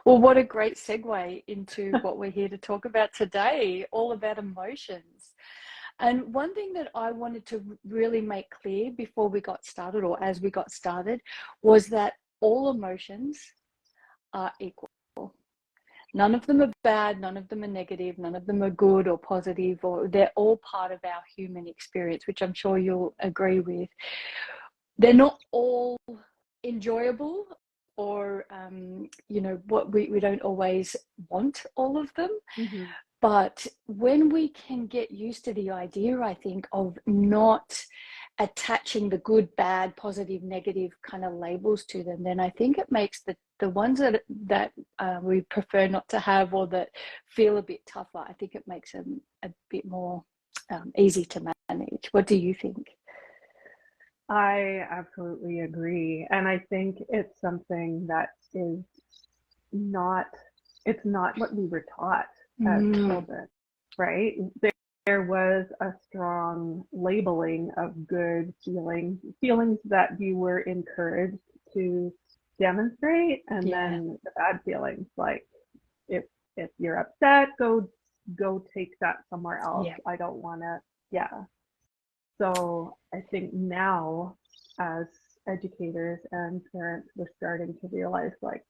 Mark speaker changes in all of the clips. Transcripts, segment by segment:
Speaker 1: Well, what a great segue into what we're here to talk about today, all about emotions. And one thing that I wanted to really make clear before we got started, or as we got started, was that all emotions are equal. None of them are bad, none of them are negative, none of them are good or positive, or they're all part of our human experience, which I'm sure you'll agree with. They're not all enjoyable, or what we don't always want all of them.
Speaker 2: Mm-hmm.
Speaker 1: But when we can get used to the idea, I think, of not attaching the good, bad, positive, negative kind of labels to them, then I think it makes the ones that we prefer not to have, or that feel a bit tougher, I think it makes them a bit more easy to manage. What do you think?
Speaker 2: I absolutely agree. And I think it's something that is not, it's not what we were taught as
Speaker 1: Mm,
Speaker 2: children, right? There was a strong labeling of good feelings that you were encouraged to demonstrate, and
Speaker 1: yeah,
Speaker 2: then the bad feelings, like if if you're upset, go take that somewhere else.
Speaker 1: yeah,
Speaker 2: I don't want to, yeah. So I think now, as educators and parents, we're starting to realize like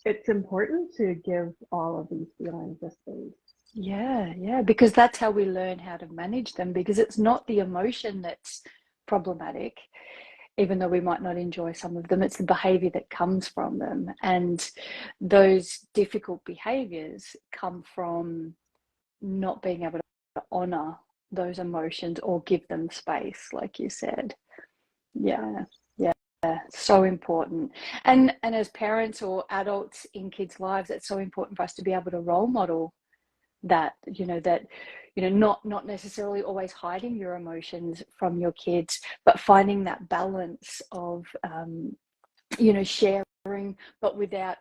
Speaker 2: it's important to give all of these feelings a space.
Speaker 1: yeah, because that's how we learn how to manage them, because it's not the emotion that's problematic, even though we might not enjoy some of them. It's the behavior that comes from them. And those difficult behaviors come from not being able to honor those emotions or give them space, like you said.
Speaker 2: Yeah.
Speaker 1: Yeah, yeah, so important. And as parents or adults in kids' lives, it's so important for us to be able to role model that not necessarily always hiding your emotions from your kids, but finding that balance of sharing, but without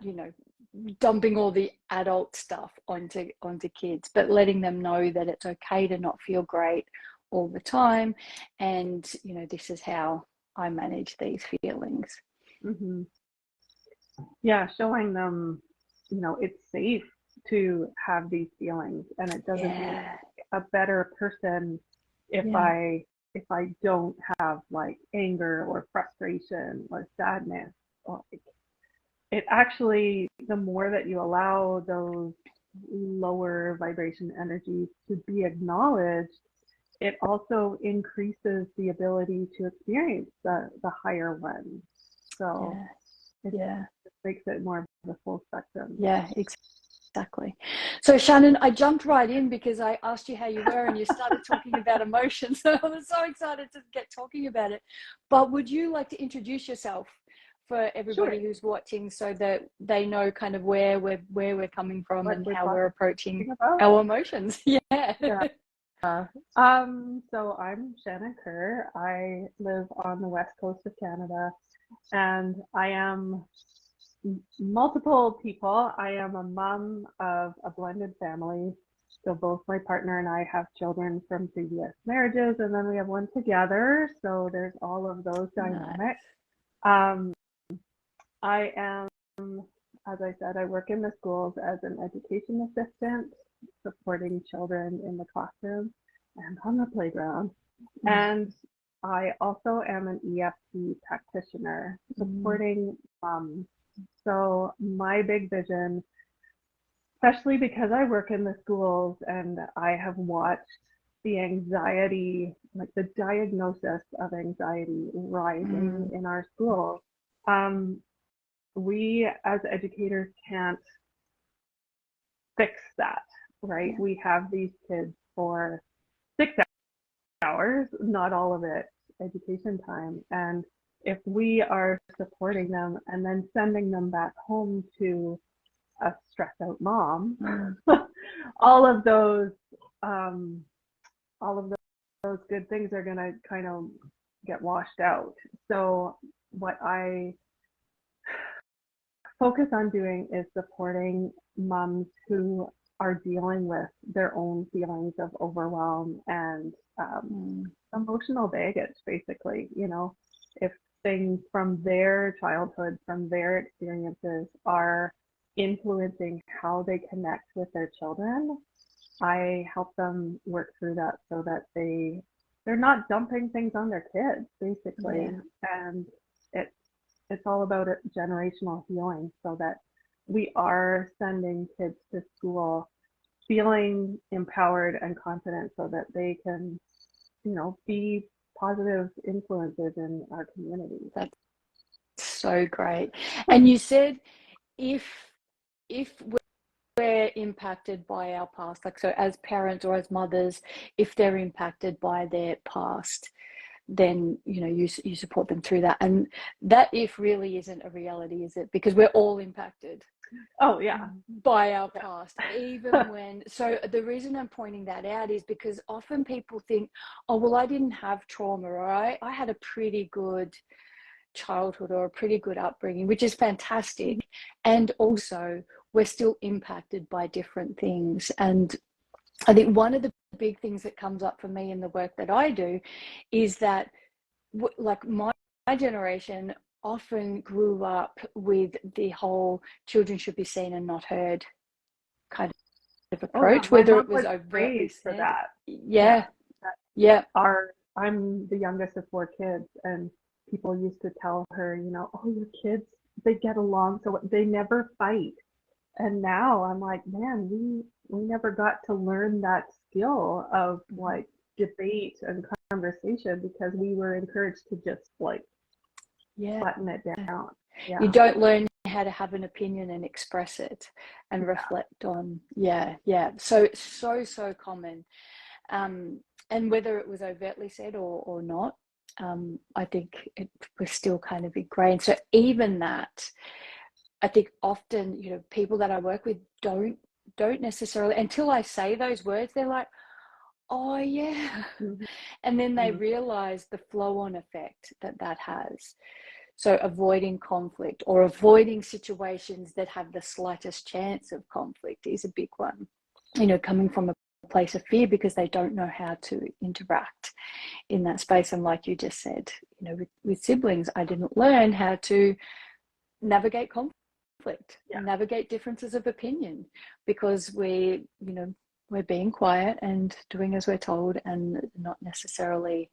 Speaker 1: dumping all the adult stuff onto kids, but letting them know that it's okay to not feel great all the time. And this is how I manage these feelings.
Speaker 2: Hmm. Yeah, showing them, it's safe to have these feelings, and it doesn't make
Speaker 1: Yeah,
Speaker 2: me a better person if
Speaker 1: yeah,
Speaker 2: I don't have like anger or frustration or sadness. Like, it actually, the more that you allow those lower vibration energies to be acknowledged, it also increases the ability to experience the higher ones. So
Speaker 1: yeah,
Speaker 2: it
Speaker 1: yeah,
Speaker 2: just makes it more of a full spectrum.
Speaker 1: yeah, exactly. So Shannon, I jumped right in because I asked you how you were and you started talking about emotions. So I was so excited to get talking about it. But would you like to introduce yourself for
Speaker 2: Sure.
Speaker 1: everybody who's watching, so that they know kind of where we're coming from
Speaker 2: What
Speaker 1: and
Speaker 2: we're
Speaker 1: how we're
Speaker 2: talking
Speaker 1: approaching
Speaker 2: about?
Speaker 1: our emotions? Yeah.
Speaker 2: Yeah. So I'm Shannon Kerr. I live on the west coast of Canada, and I am multiple people. I am a mom of a blended family. So both my partner and I have children from previous marriages, and then we have one together. So there's all of those
Speaker 1: Nice.
Speaker 2: dynamics. Um, I am, as I said, I work in the schools as an education assistant, supporting children in the classroom and on the playground.
Speaker 1: Mm,
Speaker 2: And I also am an EFT practitioner,
Speaker 1: mm,
Speaker 2: supporting moms. So my big vision, especially because I work in the schools and I have watched the anxiety, like the diagnosis of anxiety rising
Speaker 1: mm,
Speaker 2: in our schools. Um, we as educators can't fix that, right?
Speaker 1: yeah.
Speaker 2: We have these kids for 6 hours, not all of it education time. And if we are supporting them and then sending them back home to a stressed out mom,
Speaker 1: Mm,
Speaker 2: all of those, um, all of those good things are going to kind of get washed out. So what I focus on doing is supporting moms who are dealing with their own feelings of overwhelm and
Speaker 1: mm,
Speaker 2: emotional baggage, basically. If things from their childhood, from their experiences are influencing how they connect with their children, I help them work through that so that they're not dumping things on their kids, basically. And it it's all about generational healing so that we are sending kids to school feeling empowered and confident so that they can, be positive influences in our communities.
Speaker 1: That's so great. And you said if we're impacted by our past, like, so as parents or as mothers, if they're impacted by their past, then you support them through that. And that if really isn't a reality, is it? Because we're all impacted by our past, even when, so the reason I'm pointing that out is because often people think, oh well, I didn't have trauma, or I had a pretty good childhood or a pretty good upbringing, which is fantastic. And also we're still impacted by different things. And I think one of the big things that comes up for me in the work that I do is that, like, my generation often grew up with the whole children should be seen and not heard kind of approach, whether it was overtly
Speaker 2: for
Speaker 1: said.
Speaker 2: that. I'm the youngest of 4 kids, and people used to tell her, oh, your kids, they get along so they never fight. And now I'm like, man, we never got to learn that skill of like debate and conversation because we were encouraged to just like button it down.
Speaker 1: You don't learn how to have an opinion and express it and reflect on. So common. And whether it was overtly said or not, I think it was still kind of ingrained. So even that, I think often, people that I work with don't necessarily, until I say those words, they're like, oh yeah. And then they realize the flow-on effect that has. So avoiding conflict or avoiding situations that have the slightest chance of conflict is a big one, coming from a place of fear because they don't know how to interact in that space. And like you just said, with siblings, I didn't learn how to navigate conflict, navigate differences of opinion, because we're being quiet and doing as we're told and not necessarily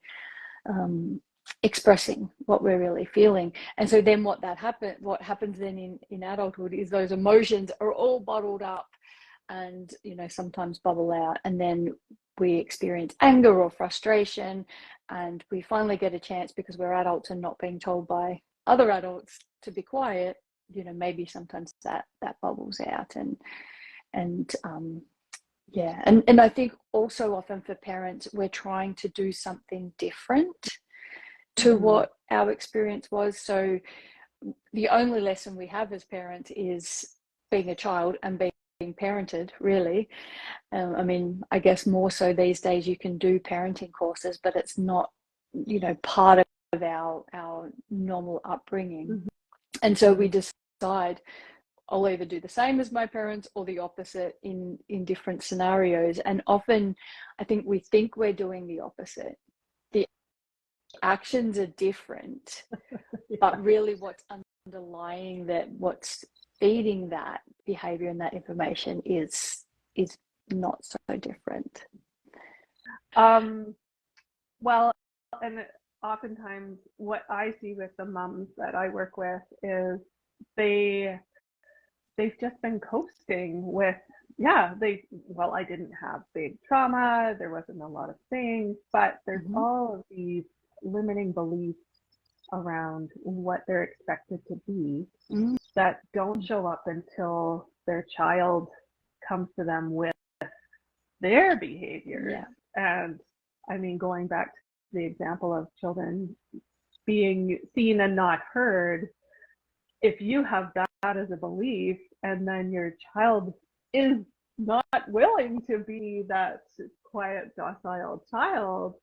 Speaker 1: expressing what we're really feeling. And so then what happens then in adulthood is those emotions are all bottled up and sometimes bubble out, and then we experience anger or frustration, and we finally get a chance because we're adults and not being told by other adults to be quiet. Maybe sometimes that bubbles out, and I think also often for parents, we're trying to do something different to what our experience was. So the only lesson we have as parents is being a child and being parented, really. I guess more so these days you can do parenting courses, but it's not, part of our normal upbringing. And so we decide, I'll either do the same as my parents or the opposite in different scenarios. And often I think we think we're doing the opposite. The actions are different, but really what's underlying that, what's feeding that behavior and that information is not so different.
Speaker 2: Well, and oftentimes what I see with the moms that I work with is they've just been coasting with, I didn't have big trauma, there wasn't a lot of things, but there's all of these limiting beliefs around what they're expected to be that don't show up until their child comes to them with their behavior. And going back to the example of children being seen and not heard, if you have that as a belief and then your child is not willing to be that quiet, docile child,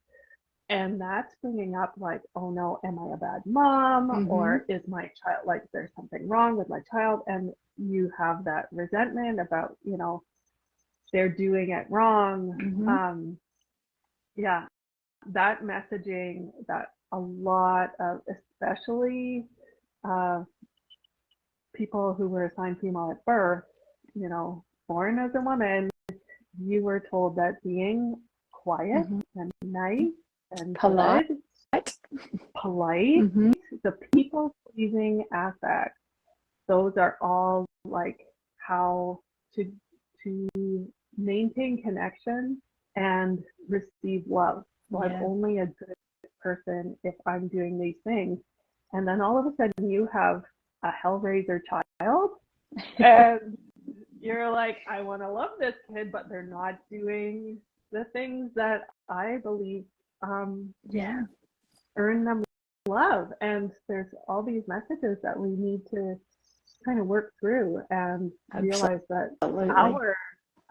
Speaker 2: and that's bringing up like, oh no, am I a bad mom? Or is my child, like, there's something wrong with my child? And you have that resentment about, they're doing it wrong. That messaging that a lot of, especially people who were assigned female at birth, born as a woman, you were told that being quiet
Speaker 1: Mm-hmm.
Speaker 2: and nice and
Speaker 1: Polite.
Speaker 2: good, polite,
Speaker 1: Mm-hmm.
Speaker 2: the people pleasing aspects, those are all like how to maintain connection and receive love. So I'm
Speaker 1: Yeah.
Speaker 2: only a good person if I'm doing these things. And then all of a sudden you have a hellraiser child and you're like, I want to love this kid, but they're not doing the things that I believe
Speaker 1: Yeah.
Speaker 2: earn them love. And there's all these messages that we need to kind of work through and realize that
Speaker 1: Absolutely.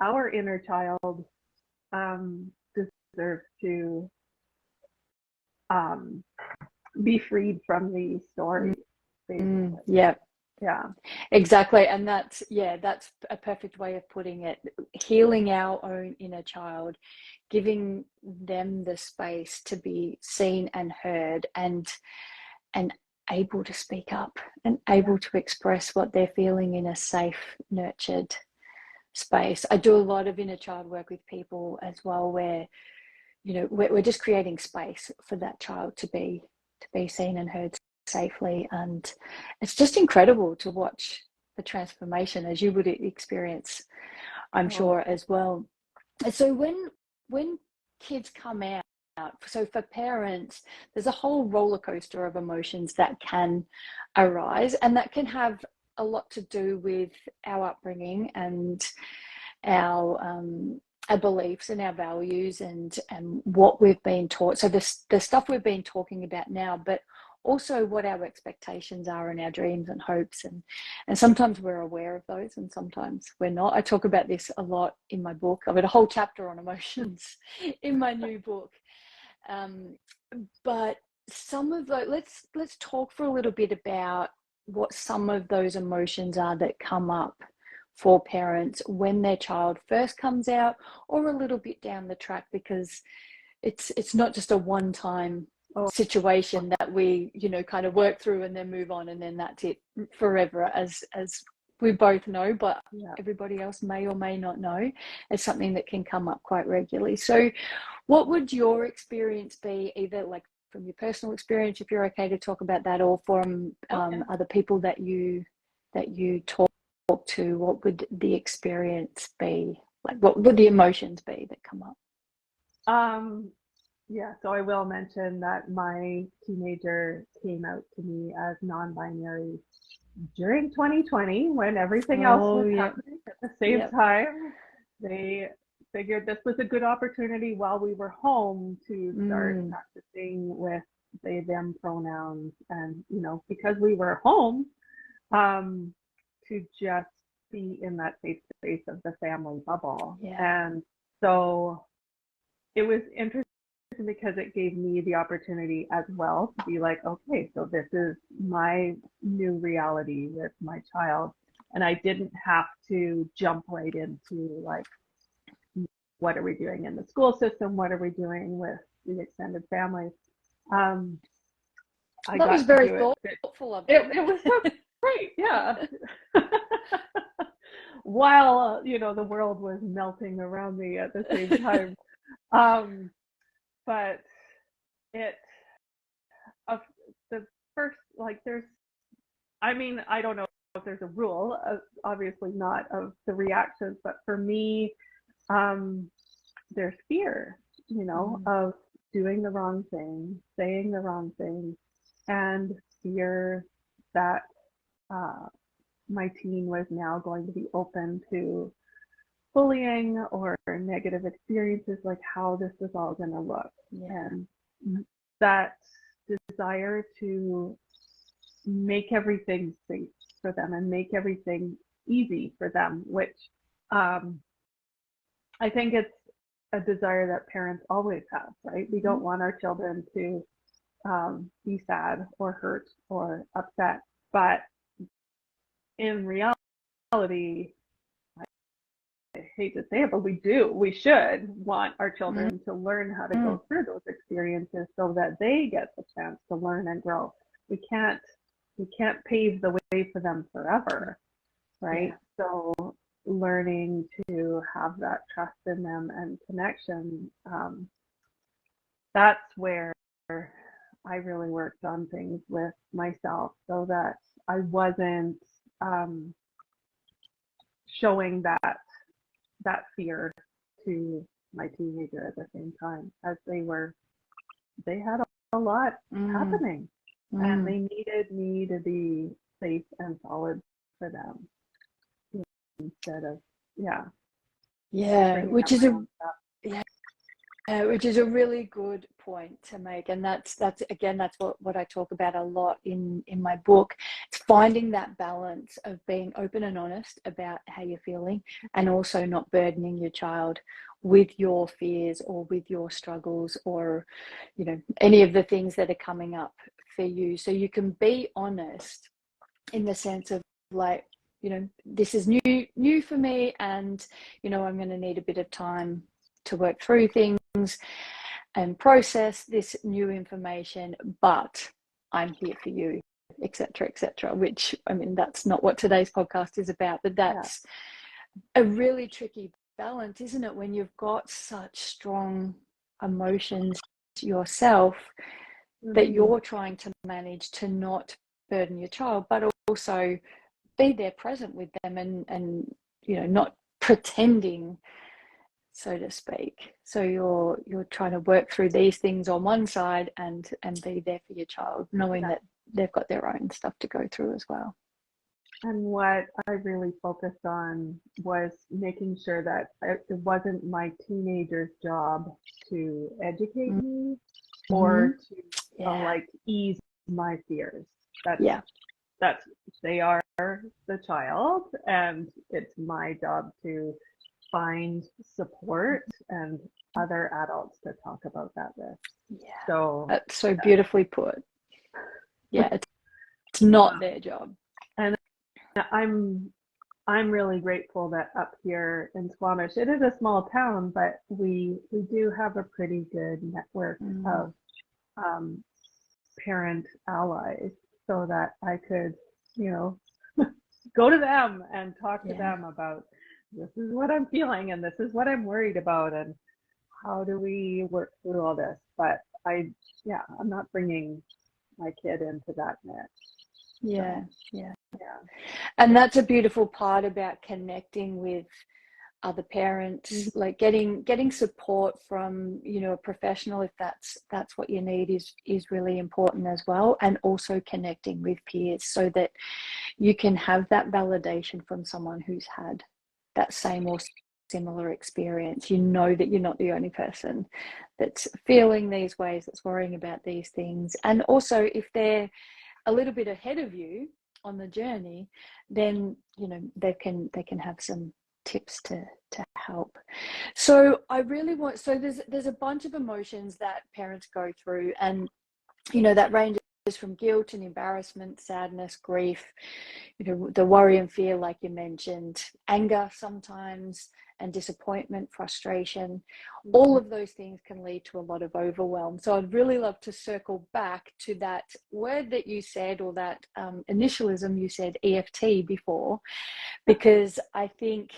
Speaker 2: our inner child deserves to um, be freed from these stories, basically.
Speaker 1: Yeah.
Speaker 2: Yeah.
Speaker 1: Exactly. And that's a perfect way of putting it. Healing our own inner child, giving them the space to be seen and heard and able to speak up and able to express what they're feeling in a safe, nurtured space. I do a lot of inner child work with people as well, where we're just creating space for that child to be seen and heard safely, and it's just incredible to watch the transformation, as you would experience, I'm sure, as well. So when kids come out, so for parents, there's a whole roller coaster of emotions that can arise, and that can have a lot to do with our upbringing and our our beliefs and our values and what we've been taught. So the stuff we've been talking about now, but also what our expectations are and our dreams and hopes, and sometimes we're aware of those and sometimes we're not. I talk about this a lot in my book. I've got a whole chapter on emotions in my new book. But some of those, let's talk for a little bit about what some of those emotions are that come up for parents when their child first comes out, or a little bit down the track, because it's not just a one-time situation that we kind of work through and then move on and then that's it forever, as we both know, but everybody else may or may not know. It's something that can come up quite regularly. So what would your experience be, either like from your personal experience, if you're okay to talk about that, or from other people that you talk to? What would the experience be like? What would the emotions be that come up?
Speaker 2: Yeah, so I will mention that my teenager came out to me as non-binary during 2020 when everything else was happening at the same time. They figured this was a good opportunity while we were home to start practicing with they, them pronouns, and because we were home, to just be in that safe space of the family bubble. And so it was interesting because it gave me the opportunity as well to be like, okay, so this is my new reality with my child. And I didn't have to jump right into like, what are we doing in the school system? What are we doing with the extended family? I
Speaker 1: that
Speaker 2: got
Speaker 1: was very
Speaker 2: to do
Speaker 1: thoughtful of it.
Speaker 2: It was so great, yeah. While the world was melting around me at the same time. But it the first, like, I don't know if there's a rule, obviously not, of the reactions, but for me, there's fear, of doing the wrong thing, saying the wrong thing, and fear that my teen was now going to be open to bullying or negative experiences, like how this was all going to look. And that desire to make everything safe for them and make everything easy for them, which I think it's a desire that parents always have, right? We don't want our children to be sad or hurt or upset, but in reality, I hate to say it, but we should want our children to learn how to go through those experiences so that they get the chance to learn and grow. We can't pave the way for them forever, right?
Speaker 1: Yeah.
Speaker 2: So learning to have that trust in them and connection, that's where I really worked on things with myself so that I wasn't um, showing that fear to my teenager at the same time as they had a lot happening, and they needed me to be safe and solid for them instead of
Speaker 1: Yeah,
Speaker 2: bringing
Speaker 1: which
Speaker 2: up
Speaker 1: is
Speaker 2: my
Speaker 1: a
Speaker 2: own stuff.
Speaker 1: yeah, which is a really good point to make, and that's again that's what I talk about a lot in my book. It's finding that balance of being open and honest about how you're feeling, and also not burdening your child with your fears or with your struggles, or any of the things that are coming up for you, so you can be honest in the sense of, like, this is new for me, and I'm going to need a bit of time to work through things and process this new information, but I'm here for you, etc., etc. Which, I mean, that's not what today's podcast is about, but that's a really tricky balance, isn't it, when you've got such strong emotions yourself that you're trying to manage to not burden your child, but also be there present with them, and not pretending, so to speak. So you're trying to work through these things on one side and be there for your child, knowing that they've got their own stuff to go through as well.
Speaker 2: And what I really focused on was making sure that it wasn't my teenager's job to educate me or to like ease my fears. That's they are the child, and it's my job to find support and other adults to talk about that with. So
Speaker 1: that's so beautifully put. It's not their job.
Speaker 2: And I'm really grateful that up here in Squamish, it is a small town, but we do have a pretty good network of parent allies, so that I could, go to them and talk to them about, this is what I'm feeling and this is what I'm worried about, and how do we work through all this. But I'm not bringing my kid into that mess.
Speaker 1: And that's a beautiful part about connecting with other parents, like getting support from a professional, if that's what you need, is really important as well. And also connecting with peers, so that you can have that validation from someone who's had that same or similar experience. That you're not the only person that's feeling these ways, that's worrying about these things. And also, if they're a little bit ahead of you on the journey, then they can have some tips to help. So I really want, so there's a bunch of emotions that parents go through, and that ranges from guilt and embarrassment, sadness, grief, the worry and fear, like you mentioned, anger sometimes, and disappointment, frustration. All of those things can lead to a lot of overwhelm. So I'd really love to circle back to that word that you said, or that initialism you said, EFT, before, because I think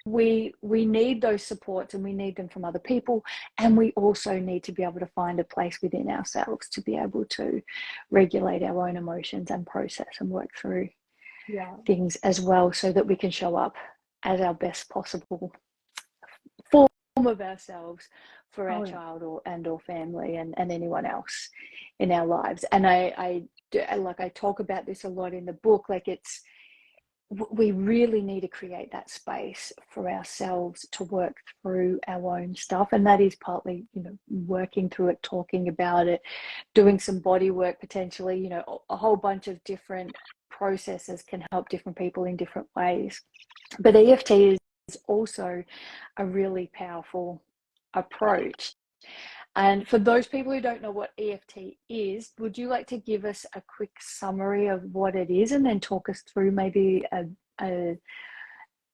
Speaker 1: we need those supports, and we need them from other people, and we also need to be able to find a place within ourselves to be able to regulate our own emotions and process and work through things as well, so that we can show up as our best possible form of ourselves for our child or family, and anyone else in our lives. And I talk about this a lot in the book, like we really need to create that space for ourselves to work through our own stuff. And that is partly, working through it, talking about it, doing some body work, potentially, a whole bunch of different processes can help different people in different ways. But EFT is also a really powerful approach. And for those people who don't know what EFT is, would you like to give us a quick summary of what it is, and then talk us through maybe an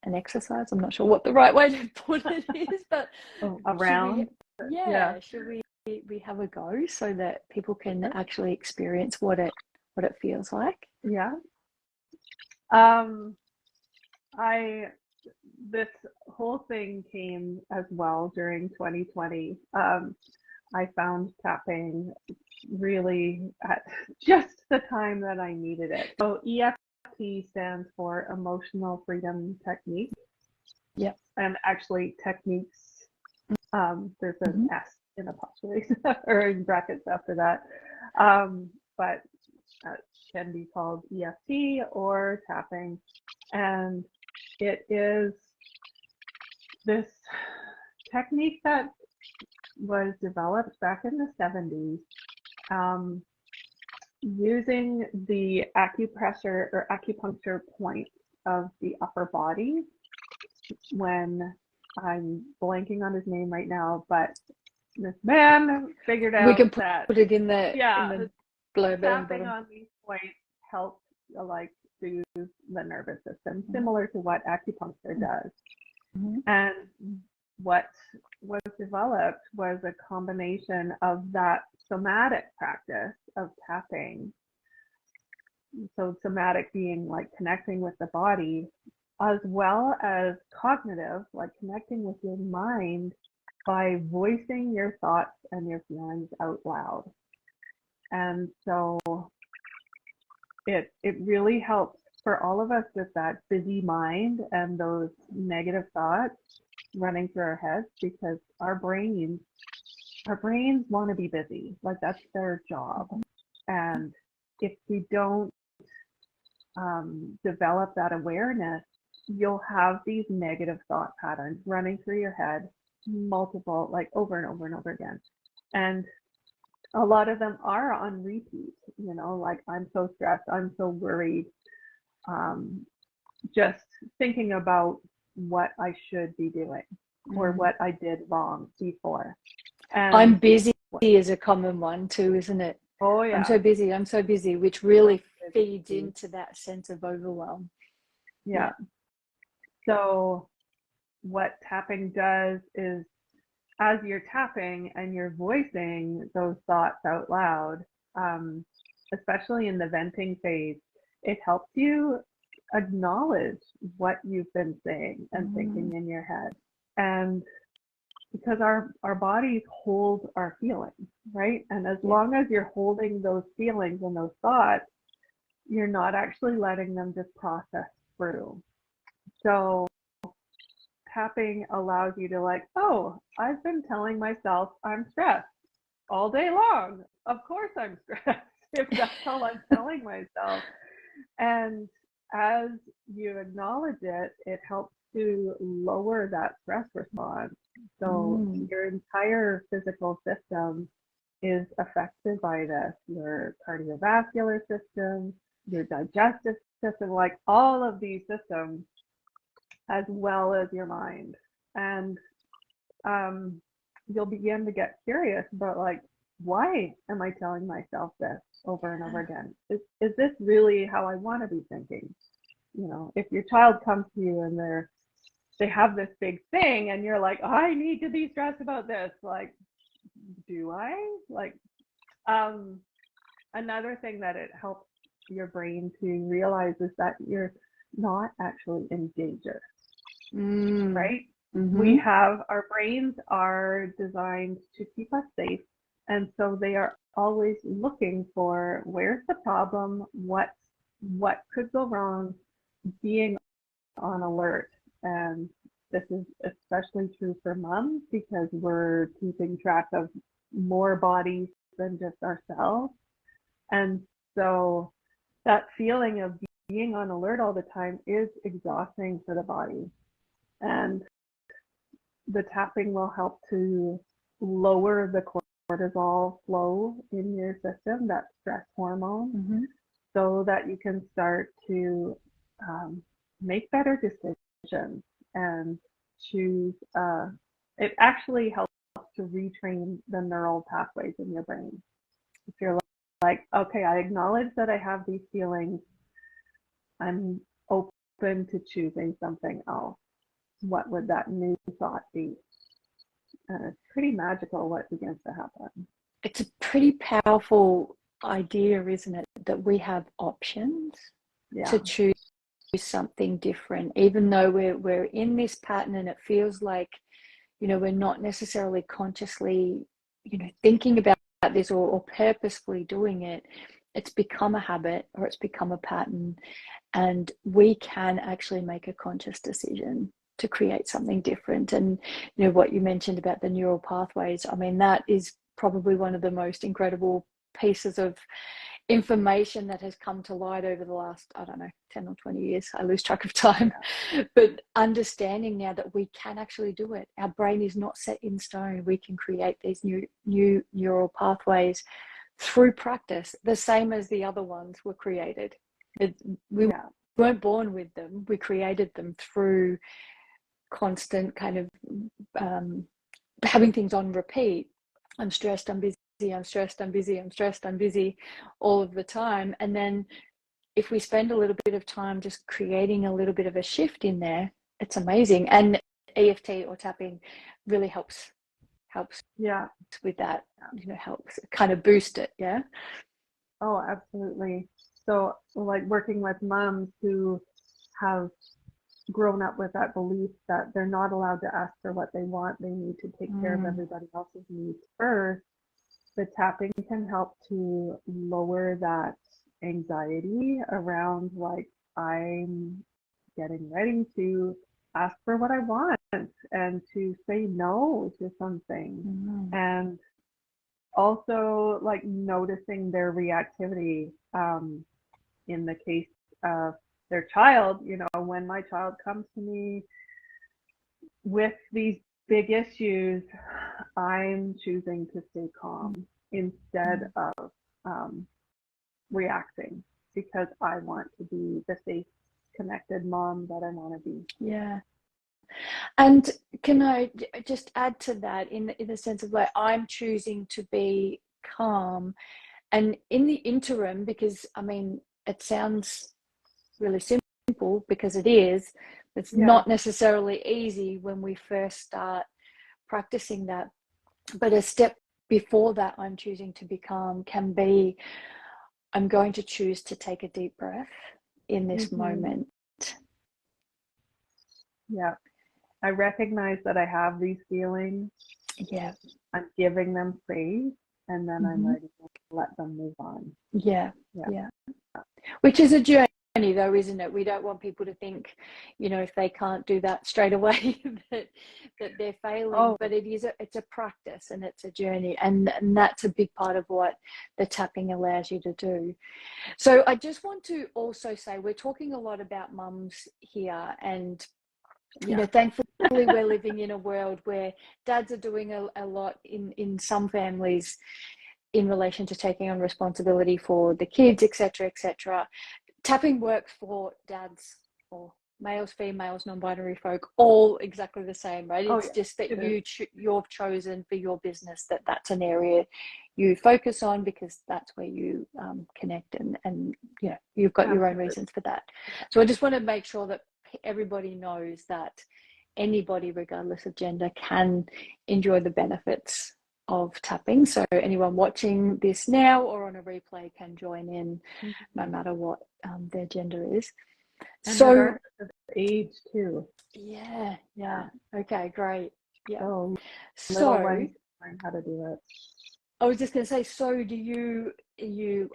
Speaker 1: exercise? I'm not sure what the right way to put it is, but
Speaker 2: around.
Speaker 1: Should we we have a go so that people can actually experience what it feels like?
Speaker 2: Yeah. This whole thing came as well during 2020. I found tapping really at just the time that I needed it. So EFT stands for Emotional Freedom Technique.
Speaker 1: Yeah.
Speaker 2: And actually techniques, there's an S in apostrophe or in brackets after that. But can be called EFT or tapping. And it is this technique that was developed back in the 70s, using the acupressure or acupuncture points of the upper body. When I'm blanking on his name right now, but this man figured out
Speaker 1: we can
Speaker 2: that
Speaker 1: put it in the blurb
Speaker 2: tapping on these points helps like soothe the nervous system, similar to what acupuncture does. And what was developed was a combination of that somatic practice of tapping. So somatic being like connecting with the body, as well as cognitive, like connecting with your mind by voicing your thoughts and your feelings out loud. And so it really helps for all of us with that busy mind and those negative thoughts running through our heads, because our brains want to be busy. Like that's their job. And if we don't develop that awareness, you'll have these negative thought patterns running through your head, multiple, like over and over and over again. And a lot of them are on repeat, like I'm so stressed, I'm so worried, just thinking about what I should be doing or what I did wrong before. And
Speaker 1: I'm busy is a common one too, isn't it?
Speaker 2: Oh yeah.
Speaker 1: I'm so busy, which really feeds into that sense of overwhelm.
Speaker 2: Yeah. So what tapping does is, as you're tapping and you're voicing those thoughts out loud, especially in the venting phase, it helps you acknowledge what you've been saying and thinking in your head. And because our bodies hold our feelings, right? And as long as you're holding those feelings and those thoughts, you're not actually letting them just process through. So tapping allows you to like, oh, I've been telling myself I'm stressed all day long. Of course I'm stressed if that's all I'm telling myself. And as you acknowledge it, it helps to lower that stress response. So your entire physical system is affected by this. Your cardiovascular system, your digestive system, like all of these systems, as well as your mind. And you'll begin to get curious about like, why am I telling myself this over and over again? Is this really how I want to be thinking? If your child comes to you and they have this big thing and you're like, I need to be stressed about this. Like, do I? Like, another thing that it helps your brain to realize is that you're not actually in danger, right? Our brains are designed to keep us safe. And so they are always looking for where's the problem, what could go wrong, being on alert. And this is especially true for moms because we're keeping track of more bodies than just ourselves. And so that feeling of being on alert all the time is exhausting for the body. And the tapping will help to lower the cortisol flow in your system, that stress hormone, so that you can start to make better decisions and choose. It actually helps to retrain the neural pathways in your brain. If you're like, okay, I acknowledge that I have these feelings, I'm open to choosing something else. What would that new thought be? And it's pretty magical what begins to happen.
Speaker 1: It's a pretty powerful idea, isn't it, that we have options to
Speaker 2: Yeah.
Speaker 1: choose something different, even though we're in this pattern and it feels like, we're not necessarily consciously, thinking about this or purposefully doing it. It's become a habit or it's become a pattern, and we can actually make a conscious decision to create something different. And what you mentioned about the neural pathways, I mean, that is probably one of the most incredible pieces of information that has come to light over the last, I don't know, 10 or 20 years. I lose track of time. But understanding now that we can actually do it. Our brain is not set in stone. We can create these new neural pathways through practice, the same as the other ones were created. We weren't born with them. We created them through constant kind of having things on repeat. I'm stressed, I'm busy, I'm stressed, I'm busy, I'm stressed, I'm busy all of the time. And then if we spend a little bit of time just creating a little bit of a shift in there, it's amazing. And EFT or tapping really helps with that, helps kind of boost it. Yeah.
Speaker 2: Oh, absolutely. So like working with moms who have grown up with that belief that they're not allowed to ask for what they want, they need to take care of everybody else's needs first. The tapping can help to lower that anxiety around, like, I'm getting ready to ask for what I want and to say no to something. And also like noticing their reactivity, in the case of their child. When my child comes to me with these big issues, I'm choosing to stay calm instead of reacting, because I want to be the safe, connected mom that I want to be.
Speaker 1: Yeah. And can I just add to that in the sense of, like, I'm choosing to be calm, and in the interim, because I mean, it sounds really simple, because it is, it's not necessarily easy when we first start practicing that. But a step before that, I'm choosing to be calm, can be, I'm going to choose to take a deep breath in this moment.
Speaker 2: Yeah. I recognize that I have these feelings.
Speaker 1: Yeah.
Speaker 2: I'm giving them space, and then I'm ready to let them move on.
Speaker 1: Yeah. Which is a journey, though, isn't it? We don't want people to think, if they can't do that straight away, that they're failing. But it's a practice and it's a journey, and that's a big part of what the tapping allows you to do. So I just want to also say, we're talking a lot about mums here, and thankfully we're living in a world where dads are doing a lot in some families in relation to taking on responsibility for the kids, etc., etc. Tapping works for dads or males, females, non-binary folk, all exactly the same, right? It's just that you've chosen for your business that's an area you focus on, because that's where you connect, and you've got your own reasons for that. So I just want to make sure that everybody knows that anybody, regardless of gender, can enjoy the benefits of tapping. So anyone watching this now or on a replay can join in, no matter what their gender is.
Speaker 2: And
Speaker 1: so
Speaker 2: regardless of age too.
Speaker 1: Yeah. Okay, great. Yeah.
Speaker 2: Little ones learn how to do it.
Speaker 1: I was just going to say, so do you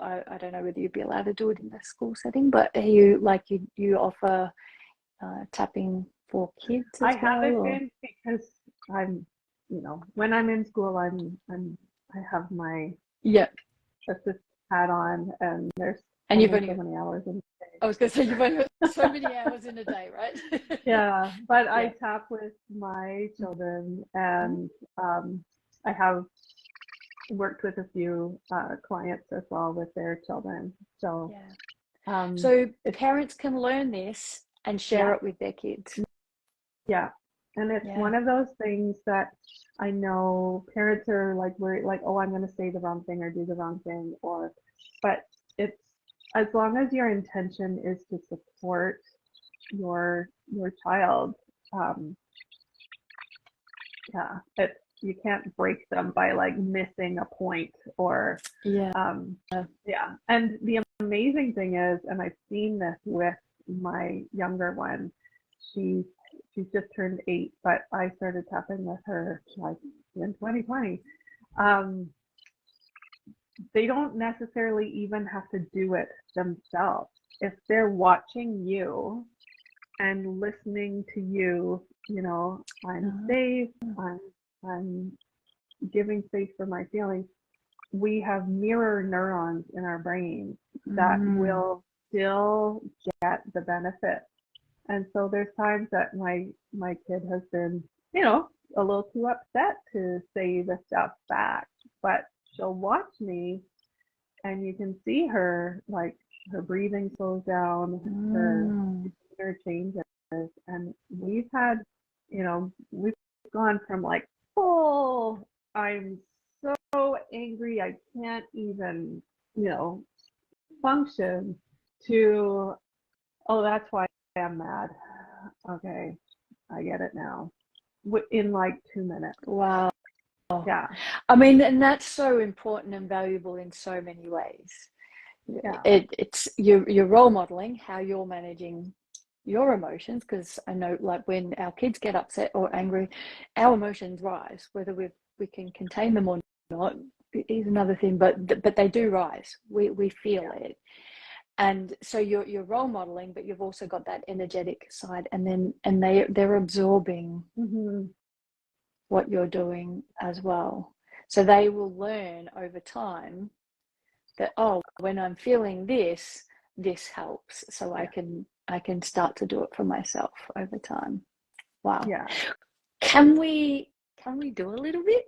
Speaker 1: I don't know whether you'd be allowed to do it in the school setting, but are you, like, you offer tapping for kids as well?
Speaker 2: I haven't been, because I'm, when I'm in school, I have my assistant hat on, and there's
Speaker 1: you've only
Speaker 2: so many hours in a day.
Speaker 1: I was going to say, you've only got so many hours in a day, right?
Speaker 2: But I tap with my children, and I have worked with a few clients as well with their children. So
Speaker 1: so parents can learn this and share it with their kids.
Speaker 2: And it's one of those things that I know parents are like worried, like, oh, I'm going to say the wrong thing or do the wrong thing, but it's, as long as your intention is to support your child, you can't break them by like missing a point or
Speaker 1: Yeah.
Speaker 2: yeah. And the amazing thing is, and I've seen this with my younger one, she's just turned 8, but I started tapping with her like in 2020. Um, they don't necessarily even have to do it themselves. If they're watching you and listening to you, you know, I'm safe, I'm giving space for my feelings. We have mirror neurons in our brains that will still get the benefit. And so there's times that my kid has been, you know, a little too upset to say the stuff back, but she'll watch me and you can see her, like, her breathing slows down, her changes, and we've had, you know, we've gone from like full, I'm so angry I can't even, you know, function, to, oh, that's why I'm mad. Okay, I get it now. In like 2 minutes.
Speaker 1: Wow.
Speaker 2: Yeah.
Speaker 1: I mean, and that's so important and valuable in so many ways.
Speaker 2: Yeah.
Speaker 1: It's you're role modeling how you're managing your emotions, because I know, like, when our kids get upset or angry, our emotions rise. Whether we can contain them or not is another thing, but they do rise. We feel it. And so you're role modeling, but you've also got that energetic side, and they're absorbing what you're doing as well. So they will learn over time that, oh, when I'm feeling this helps. So I can start to do it for myself over time. Wow.
Speaker 2: Yeah.
Speaker 1: Can we do a little bit?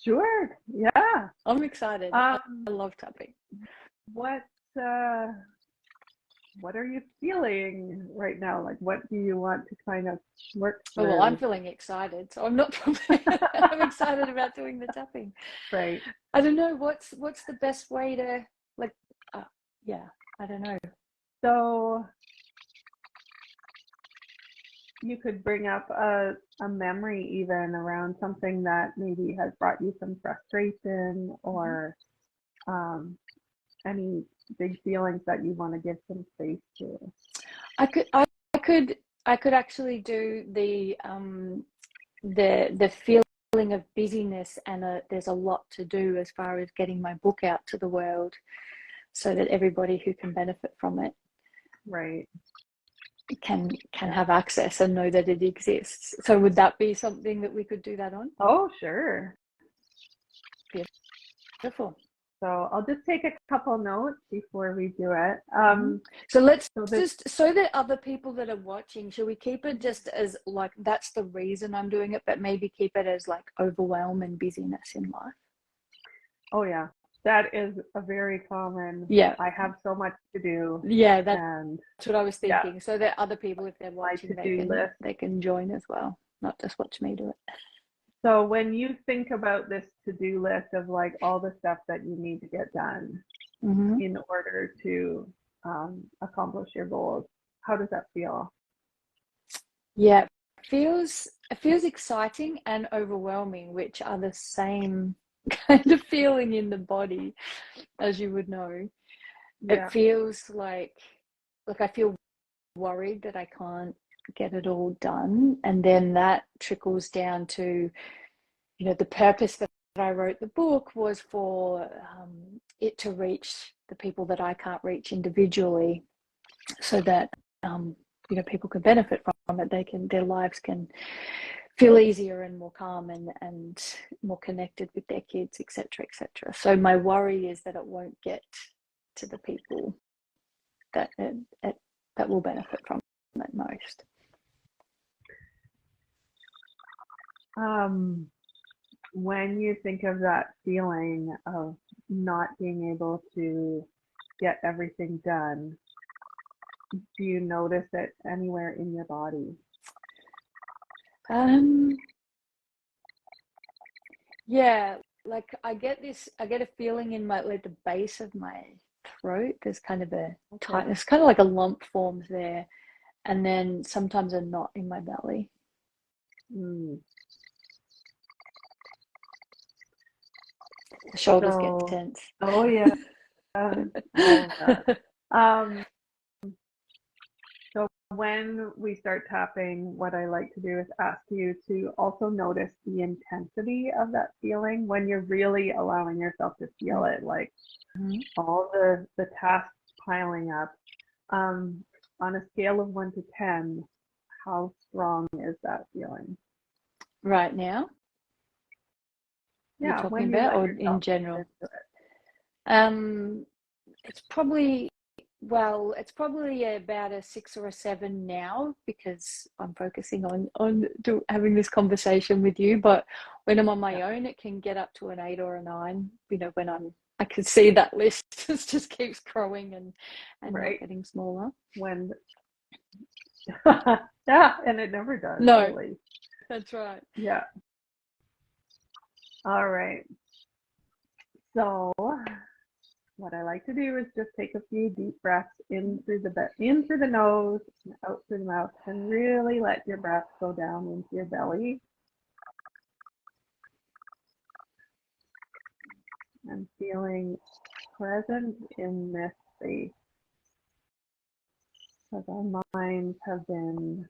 Speaker 2: Sure. Yeah.
Speaker 1: I'm excited. I love tapping.
Speaker 2: What are you feeling right now? Like, what do you want to kind of work through?
Speaker 1: Oh, well, I'm feeling excited, so I'm not probably I'm excited about doing the tapping.
Speaker 2: Right.
Speaker 1: I don't know what's the best way to, like, yeah, I don't know.
Speaker 2: So you could bring up a memory even around something that maybe has brought you some frustration, or any big feelings that you want to give some space to.
Speaker 1: I could actually do the feeling of busyness, and there's a lot to do as far as getting my book out to the world, so that everybody who can benefit from it,
Speaker 2: right,
Speaker 1: can have access and know that it exists. So would that be something that we could do that on?
Speaker 2: Oh, sure.
Speaker 1: Beautiful.
Speaker 2: So I'll just take a couple notes before we do it.
Speaker 1: So let's just, so that other people that are watching, should we keep it just as like, that's the reason I'm doing it, but maybe keep it as like overwhelm and busyness in life?
Speaker 2: Oh yeah, that is a very common.
Speaker 1: Yeah.
Speaker 2: I have so much to do.
Speaker 1: Yeah, that's what I was thinking. Yeah. So that other people, if they're watching, they can join as well, not just watch me do it.
Speaker 2: So when you think about this to-do list of like all the stuff that you need to get done in order to accomplish your goals, how does that feel?
Speaker 1: Yeah, it feels exciting and overwhelming, which are the same kind of feeling in the body, as you would know. Yeah. It feels like I feel worried that I can't get it all done, and then that trickles down to, you know, the purpose that I wrote the book was for it to reach the people that I can't reach individually, so that you know, people can benefit from it. Their lives can feel easier and more calm and more connected with their kids, etc., etc. So my worry is that it won't get to the people that will benefit from it most.
Speaker 2: When you think of that feeling of not being able to get everything done, do you notice it anywhere in your body?
Speaker 1: Yeah, like I get a feeling in my, like, the base of my throat. There's kind of a tightness, kind of like a lump forms there, and then sometimes a knot in my belly. The shoulders get
Speaker 2: So,
Speaker 1: tense.
Speaker 2: oh yeah, all of that. Um, so when we start tapping, what I like to do is ask you to also notice the intensity of that feeling when you're really allowing yourself to feel it, like all the tasks piling up. On a scale of 1 to 10, how strong is that feeling?
Speaker 1: Right now, you're
Speaker 2: Yeah,
Speaker 1: talking
Speaker 2: when you
Speaker 1: about,
Speaker 2: let
Speaker 1: or
Speaker 2: yourself
Speaker 1: in general?
Speaker 2: into it.
Speaker 1: It's probably, well, it's probably about a 6 or a 7 now, because I'm focusing on having this conversation with you. But when I'm on my own, it can get up to an 8 or a 9. You know, when I can see that list just keeps growing and not
Speaker 2: Right.
Speaker 1: getting smaller.
Speaker 2: When yeah, and it never does,
Speaker 1: No,
Speaker 2: really.
Speaker 1: that's right.
Speaker 2: Yeah. All right. So what I like to do is just take a few deep breaths in through the nose and out through the mouth, and really let your breath go down into your belly. And feeling present in this space, because our minds have been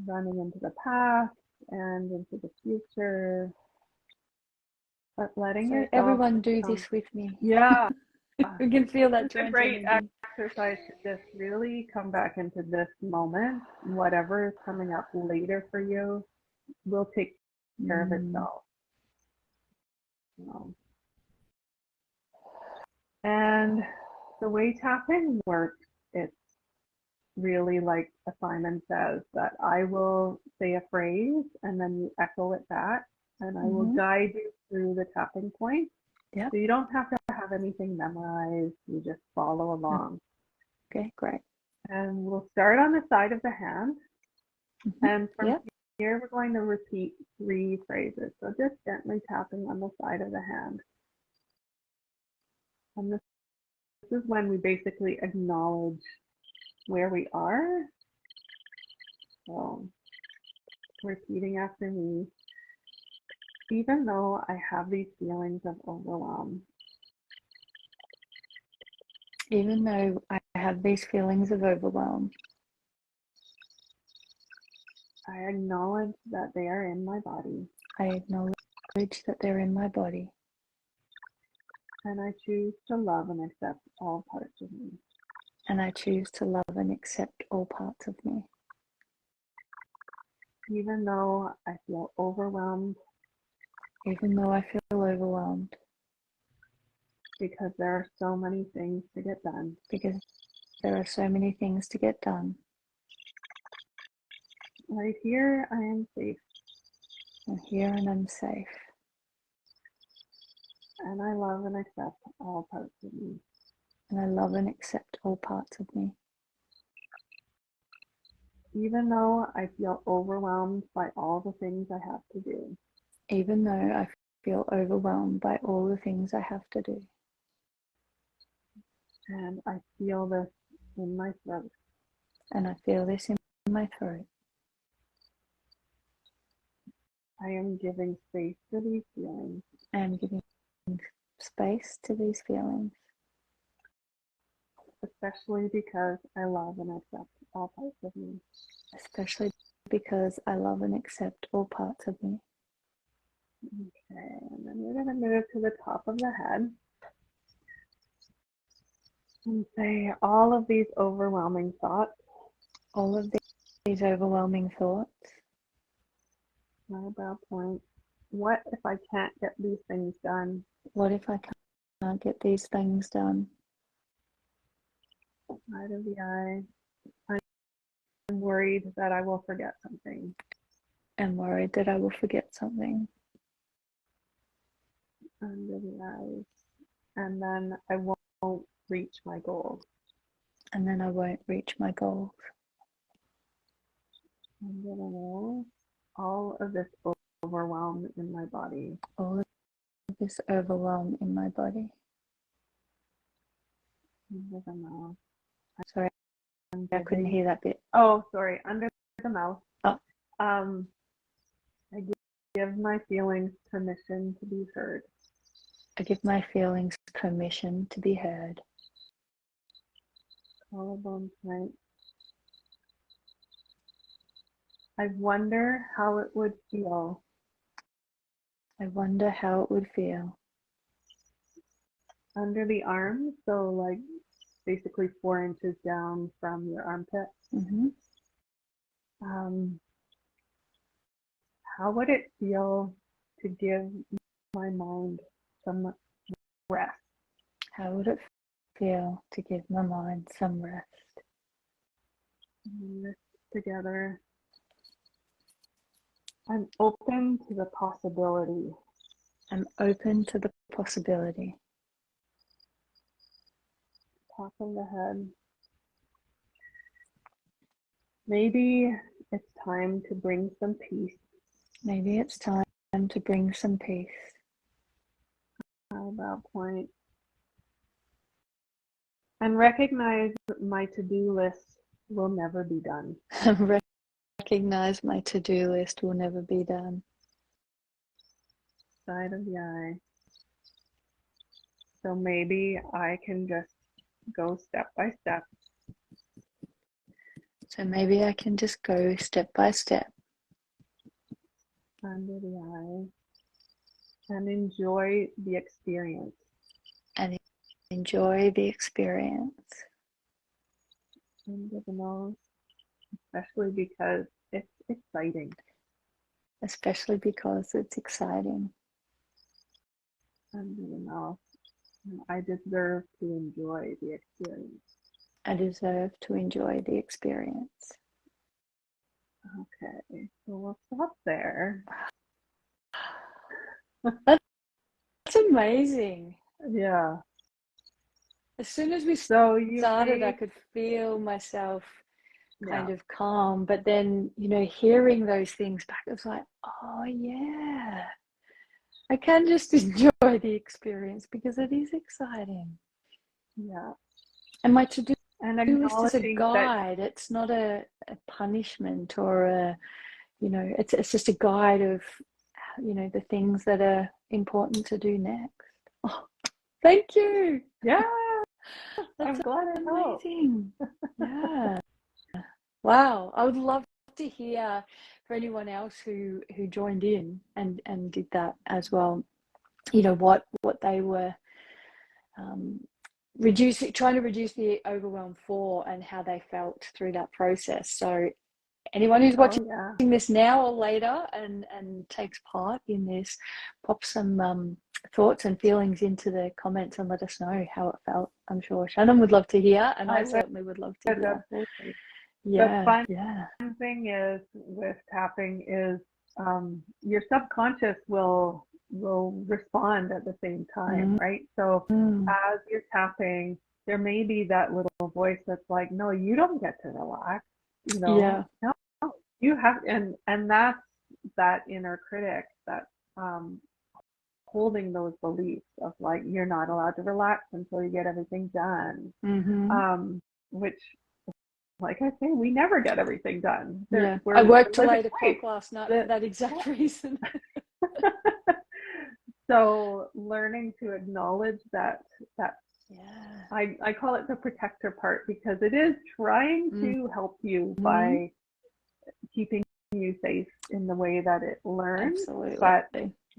Speaker 2: running into the past and into the future, but letting
Speaker 1: So
Speaker 2: yourself
Speaker 1: everyone do this with me.
Speaker 2: Yeah.
Speaker 1: We can feel that
Speaker 2: It's a
Speaker 1: joint
Speaker 2: great
Speaker 1: energy.
Speaker 2: exercise to just really come back into this moment. Whatever is coming up later for you will take care of itself. And the way tapping works, it's really like Simon says, that I will say a phrase and then you echo it back, and I will guide you through the tapping point.
Speaker 1: Yeah.
Speaker 2: So you don't have to have anything memorized, you just follow along.
Speaker 1: Okay, great.
Speaker 2: And we'll start on the side of the hand. And from here, we're going to repeat 3 phrases. So just gently tapping on the side of the hand. And this is when we basically acknowledge where we are. So repeating after me. Even though I have these feelings of overwhelm.
Speaker 1: Even though I have these feelings of overwhelm.
Speaker 2: I acknowledge that they are in my body.
Speaker 1: I acknowledge that they're in my body.
Speaker 2: And I choose to love and accept all parts of me.
Speaker 1: And I choose to love and accept all parts of me.
Speaker 2: Even though I feel overwhelmed.
Speaker 1: Even though I feel overwhelmed.
Speaker 2: Because there are so many things to get done.
Speaker 1: Because there are so many things to get done.
Speaker 2: Right here, I am safe.
Speaker 1: I'm here and I'm safe.
Speaker 2: And I love and accept all parts of me.
Speaker 1: And I love and accept all parts of me.
Speaker 2: Even though I feel overwhelmed by all the things I have to do.
Speaker 1: Even though I feel overwhelmed by all the things I have to do.
Speaker 2: And I feel this in my throat.
Speaker 1: And I feel this in my throat.
Speaker 2: I am giving space to these feelings.
Speaker 1: I am giving space to these feelings.
Speaker 2: Especially because I love and accept all parts of me.
Speaker 1: Especially because I love and accept all parts of me.
Speaker 2: Okay, and then we're going to move to the top of the head. And say all of these overwhelming thoughts.
Speaker 1: All of these overwhelming thoughts.
Speaker 2: Eyebrow point. What if I can't get these things done?
Speaker 1: What if I can't get these things done?
Speaker 2: Side of the eye. I'm worried that I will forget something.
Speaker 1: I'm worried that I will forget something.
Speaker 2: Under the eyes. And then I won't reach my goals.
Speaker 1: And then I won't reach my goals.
Speaker 2: Under the nose. All of this overwhelm in my body.
Speaker 1: All of this overwhelm in my body.
Speaker 2: Under the mouth.
Speaker 1: Sorry, I couldn't hear that bit.
Speaker 2: Oh, sorry. Under the mouth.
Speaker 1: Oh.
Speaker 2: I give my feelings permission to be heard.
Speaker 1: I give my feelings permission to be heard.
Speaker 2: Collarbone tight. I wonder how it would feel.
Speaker 1: I wonder how it would feel.
Speaker 2: Under the arms, so like basically 4 inches down from your armpit.
Speaker 1: Mm-hmm.
Speaker 2: How would it feel to give my mind some rest?
Speaker 1: How would it feel to give my mind some rest?
Speaker 2: Rest together. I'm open to the possibility.
Speaker 1: I'm open to the possibility.
Speaker 2: Top of the head. Maybe it's time to bring some peace.
Speaker 1: Maybe it's time to bring some peace.
Speaker 2: At that point. And recognize my to-do list will never be done.
Speaker 1: Recognize my to-do list will never be done.
Speaker 2: Side of the eye. So maybe I can just go step by step.
Speaker 1: So maybe I can just go step by step.
Speaker 2: Under the eye. And enjoy the experience.
Speaker 1: And enjoy the experience.
Speaker 2: Under the nose. Especially because it's exciting.
Speaker 1: Especially because it's exciting.
Speaker 2: Under the mouth. I deserve to enjoy the experience.
Speaker 1: I deserve to enjoy the experience.
Speaker 2: Okay, so we'll stop there.
Speaker 1: That's amazing.
Speaker 2: Yeah.
Speaker 1: As soon as we
Speaker 2: So
Speaker 1: started, I could feel myself kind of calm. But then, hearing those things back, it was like, oh, yeah. I can just enjoy the experience because it is exciting.
Speaker 2: Yeah.
Speaker 1: And my to-do list is a
Speaker 2: acknowledging
Speaker 1: guide. It's not a punishment or it's just a guide of, the things that are important to do next. Oh, thank you.
Speaker 2: Yeah.
Speaker 1: That's
Speaker 2: I'm glad it helped.
Speaker 1: amazing. Yeah. Wow. I would love to hear for anyone else who joined in and did that as well. What they were trying to reduce the overwhelm for and how they felt through that process. So anyone who's watching this now or later and takes part in this, pop some thoughts and feelings into the comments and let us know how it felt. I'm sure Shannon would love to hear, and I certainly would love to hear.
Speaker 2: Absolutely.
Speaker 1: Yeah.
Speaker 2: The fun thing is with tapping is your subconscious will respond at the same time, right? So as you're tapping, there may be that little voice that's like, no, you don't get to relax. No, you have, and that's that inner critic that holding those beliefs of like, you're not allowed to relax until you get everything done. Which, like I say, we never get everything done.
Speaker 1: I worked till 8 o'clock last night for that exact reason.
Speaker 2: So learning to acknowledge that I call it the protector part, because it is trying to help you by keeping you safe in the way that it learns.
Speaker 1: Absolutely.
Speaker 2: But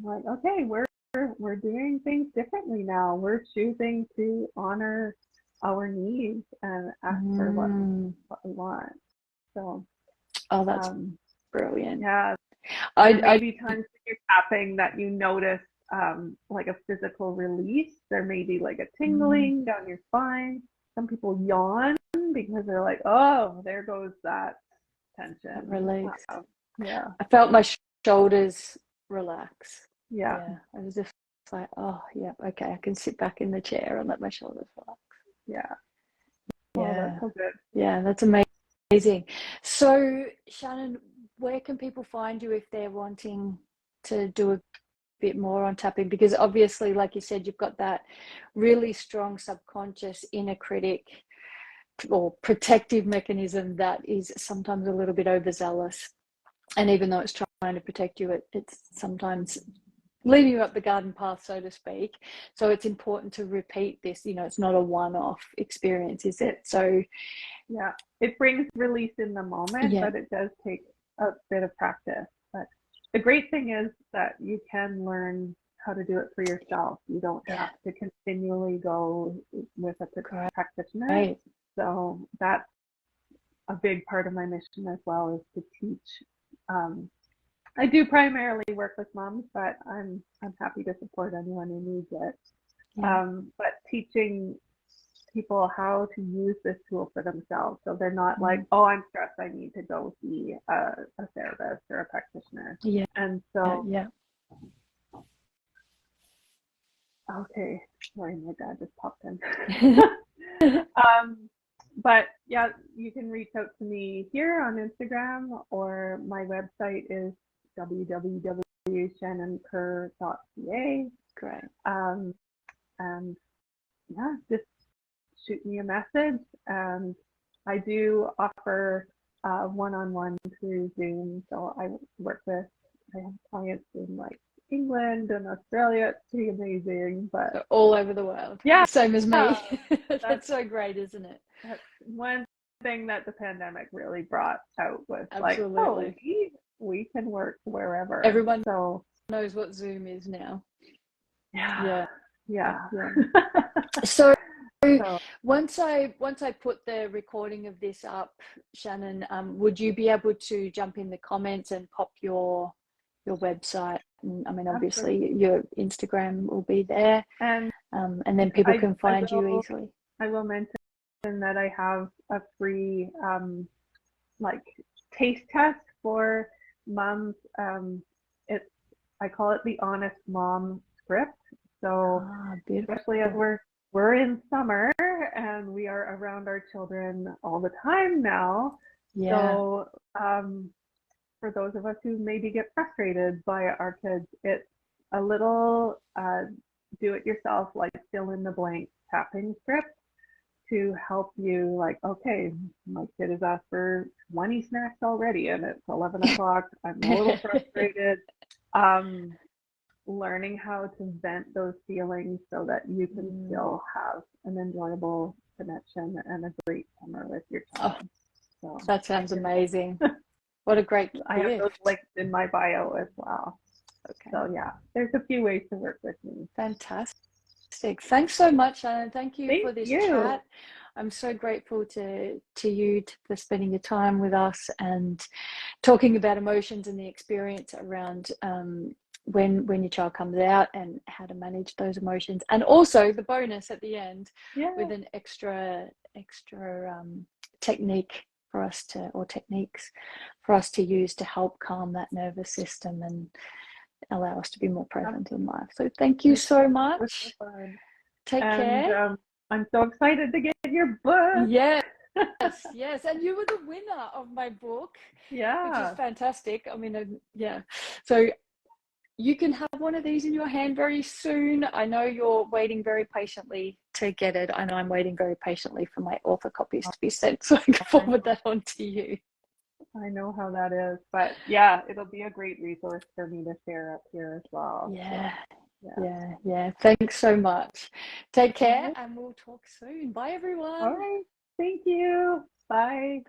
Speaker 2: like, okay, we're doing things differently now. We're choosing to honor our needs and ask for what we want. So
Speaker 1: that's brilliant.
Speaker 2: Yeah. There may be times when you're tapping that you notice like a physical release. There may be like a tingling down your spine. Some people yawn because they're like, oh, there goes that tension.
Speaker 1: That release.
Speaker 2: Yeah.
Speaker 1: I felt my shoulders relax.
Speaker 2: Yeah.
Speaker 1: I was just like, oh, yeah, okay, I can sit back in the chair and let my shoulders relax.
Speaker 2: Yeah. Oh, that's so good.
Speaker 1: Yeah, that's amazing. So, Shannon, where can people find you if they're wanting to do a bit more on tapping? Because obviously, like you said, you've got that really strong subconscious inner critic or protective mechanism that is sometimes a little bit overzealous. And even though it's trying to protect you, it's sometimes leading you up the garden path, so to speak. So it's important to repeat this. It's not a one-off experience, is it? So
Speaker 2: yeah, it brings release in the moment,
Speaker 1: yeah,
Speaker 2: but it does take a bit of practice. But the great thing is that you can learn how to do it for yourself. You don't
Speaker 1: yeah,
Speaker 2: have to continually go with a practitioner.
Speaker 1: great.
Speaker 2: So that's a big part of my mission as well, is to teach. I do primarily work with moms, but I'm happy to support anyone who needs it.
Speaker 1: Yeah.
Speaker 2: But teaching people how to use this tool for themselves, so they're not like, oh, I'm stressed, I need to go see a therapist or a practitioner.
Speaker 1: Yeah.
Speaker 2: And so,
Speaker 1: Yeah.
Speaker 2: okay, sorry, my dad just popped in.
Speaker 1: Yeah.
Speaker 2: But yeah, you can reach out to me here on Instagram, or my website is www.shannonkerr.ca.
Speaker 1: Great.
Speaker 2: And yeah, just shoot me a message. And I do offer one-on-one through Zoom. So I have clients in like England and Australia. It's pretty amazing. But
Speaker 1: So all over the world.
Speaker 2: yeah,
Speaker 1: Same as me. That's so great, isn't it?
Speaker 2: That's one thing that the pandemic really brought out, was
Speaker 1: Absolutely.
Speaker 2: like, oh, we can work wherever.
Speaker 1: Everyone
Speaker 2: so
Speaker 1: knows what Zoom is now.
Speaker 2: yeah.
Speaker 1: So
Speaker 2: So
Speaker 1: once I put the recording of this up, Shannon, would you be able to jump in the comments and pop your website? And, I mean, obviously
Speaker 2: absolutely.
Speaker 1: your Instagram will be there,
Speaker 2: And
Speaker 1: then people can find you easily.
Speaker 2: I will mention that I have a free like taste test for moms. I call it the Honest Mom Script. So especially as we're in summer and we are around our children all the time now.
Speaker 1: Yeah.
Speaker 2: So for those of us who maybe get frustrated by our kids, it's a little do-it-yourself, like fill in the blank tapping script to help you, like, okay, my kid has asked for 20 snacks already and it's 11 o'clock. I'm a little frustrated. Learning how to vent those feelings so that you can still have an enjoyable connection and a great summer with your child.
Speaker 1: So that sounds amazing. What a great gift.
Speaker 2: I have those links in my bio as well. Okay. So yeah, there's a few ways to work with me.
Speaker 1: Fantastic. Thanks so much, Shannon. Thank you for this chat. I'm so grateful to you for spending your time with us and talking about emotions and the experience around when your child comes out and how to manage those emotions, and also the bonus at the end with an extra technique for us to, or techniques for us to use to help calm that nervous system and allow us to be more present in life. So thank you so much. Take care.
Speaker 2: I'm so excited to get your book.
Speaker 1: Yes. Yes, and you were the winner of my book, which is fantastic. I mean, yeah, so you can have one of these in your hand very soon. I know you're waiting very patiently to get it. I know I'm waiting very patiently for my author copies to be sent, so I can forward that on to you.
Speaker 2: I know how that is, but yeah, it'll be a great resource for me to share up here as well.
Speaker 1: Yeah. Thanks so much. Take care, and we'll talk soon. Bye, everyone.
Speaker 2: All right. Thank you. Bye.